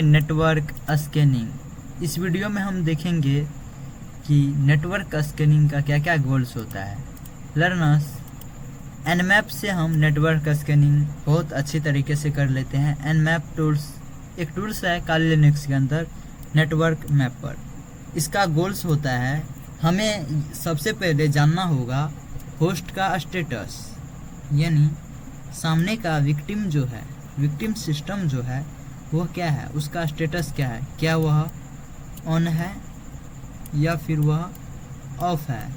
Network scanning. इस video में हम देखेंगे कि नेटवर्क स्कैनिंग का क्या क्या गोल्स होता है। लर्नर्स, एनमैप से हम नेटवर्क स्कैनिंग बहुत अच्छी तरीके से कर लेते हैं। एनमैप टूल्स एक टूल्स है काली लिनक्स के अंदर, नेटवर्क मैपर। इसका गोल्स होता है, हमें सबसे पहले जानना होगा होस्ट का स्टेटस, यानी सामने का विक्टिम जो है, विक्टिम सिस्टम जो है वह क्या है, उसका स्टेटस क्या है, क्या वह ऑन है या फिर वह ऑफ है।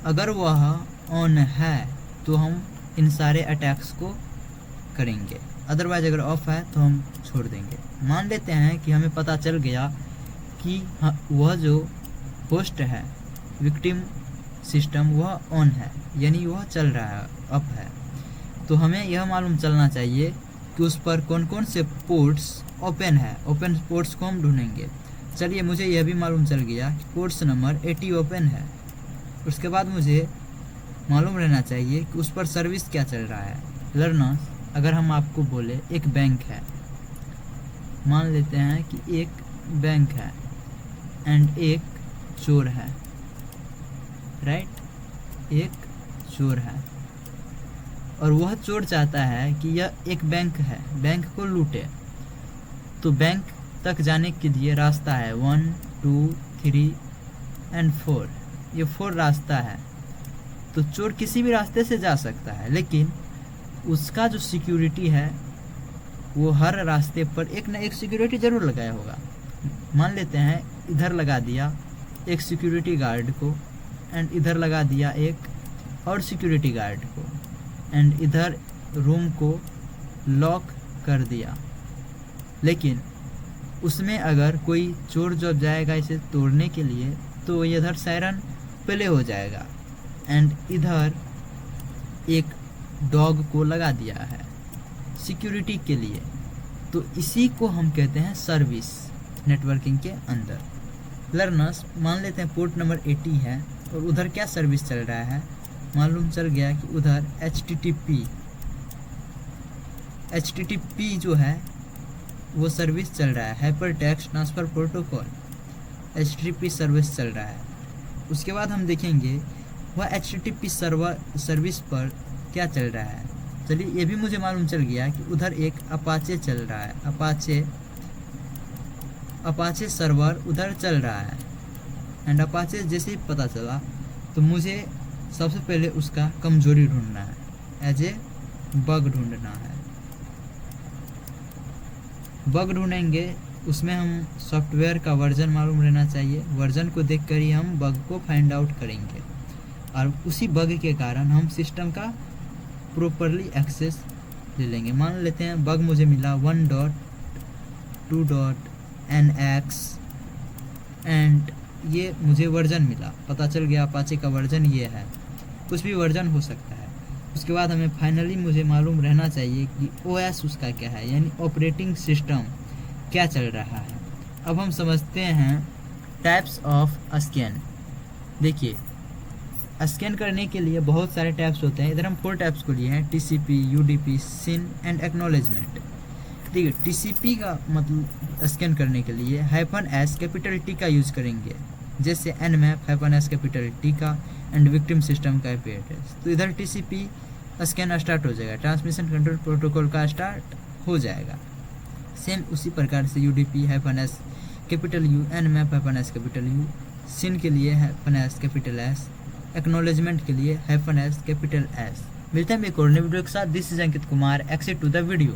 अगर वह ऑन है तो हम इन सारे अटैक्स को करेंगे, अदरवाइज अगर ऑफ है तो हम छोड़ देंगे। मान लेते हैं कि हमें पता चल गया कि वह जो होस्ट है, विक्टिम सिस्टम, वह ऑन है, यानी वह चल रहा है, अप है। तो हमें यह मालूम चलना चाहिए कि उस पर कौन कौन से पोर्ट्स ओपन है। ओपन पोर्ट्स को हम ढूंढेंगे। चलिए, मुझे यह भी मालूम चल गया कि पोर्ट्स नंबर 80 ओपन है। उसके बाद मुझे मालूम रहना चाहिए कि उस पर सर्विस क्या चल रहा है। लर्नर्स, अगर हम आपको बोले एक बैंक है, मान लेते हैं कि एक बैंक है एंड एक चोर है, राइट, एक चोर है और वह चोर चाहता है कि यह एक बैंक है, बैंक को लूटे। तो बैंक तक जाने के लिए रास्ता है 1, 2, 3 एंड 4, ये 4 रास्ता है। तो चोर किसी भी रास्ते से जा सकता है, लेकिन उसका जो सिक्योरिटी है वो हर रास्ते पर एक ना एक सिक्योरिटी जरूर लगाया होगा। मान लेते हैं इधर लगा दिया एक सिक्योरिटी गार्ड को एंड इधर लगा दिया एक और सिक्योरिटी गार्ड को एंड इधर रूम को लॉक कर दिया। लेकिन उसमें अगर कोई चोर जब जाएगा इसे तोड़ने के लिए तो इधर सायरन प्ले हो जाएगा एंड इधर एक डॉग को लगा दिया है सिक्योरिटी के लिए। तो इसी को हम कहते हैं सर्विस नेटवर्किंग के अंदर। लर्नर्स, मान लेते हैं पोर्ट नंबर 80 है और उधर क्या सर्विस चल रहा है, मालूम चल गया कि उधर HTTP जो है वो सर्विस चल रहा है, hyper text transfer protocol, HTTP service चल रहा है। उसके बाद हम देखेंगे वह HTTP सर्विस पर क्या चल रहा है। चलिए, ये भी मुझे मालूम चल गया कि उधर एक अपाचे चल रहा है, अपाचे सर्वर उधर चल रहा है एंड अपाचे जैसे ही पता चला तो मुझे सबसे पहले उसका कमजोरी ढूंढना है, एज ए बग ढूंढना है। बग ढूंढेंगे, उसमें हम सॉफ्टवेयर का वर्जन मालूम रहना चाहिए। वर्जन को देखकर ही हम बग को फाइंड आउट करेंगे और उसी बग के कारण हम सिस्टम का प्रॉपरली एक्सेस ले लेंगे। मान लेते हैं बग मुझे मिला 1.2.nx एंड ये मुझे वर्जन मिला, पता चल गया अपाचे का वर्जन ये है, कुछ भी वर्जन हो सकता है। उसके बाद हमें फाइनली मुझे मालूम रहना चाहिए कि OS उसका क्या है, यानी ऑपरेटिंग सिस्टम क्या चल रहा है। अब हम समझते हैं टाइप्स ऑफ स्कैन। देखिए, स्कैन करने के लिए बहुत सारे टैब्स होते हैं। इधर हम 4 टैब्स को लिए हैं, TCP, UDP, SYN and acknowledgement. ठीक है, TCP का मतलब स्कैन करने के लिए -S कैपिटल T का यूज करेंगे, जैसे nmap -S कैपिटल T का एंड विक्टिम सिस्टम का IP एड्रेस। तो इधर TCP स्कैन स्टार्ट हो जाएगा, ट्रांसमिशन कंट्रोल प्रोटोकॉल का स्टार्ट हो जाएगा। सेम उसी प्रकार से UDP -S capital U, nmap -S capital U, SYN के लिए -S कैपिटल S, एक्नॉलेजमेंट के लिए -S कैपिटल S। मिलते हैं एक और नई वीडियो के साथ। This is Ankit Kumar, exit to the video.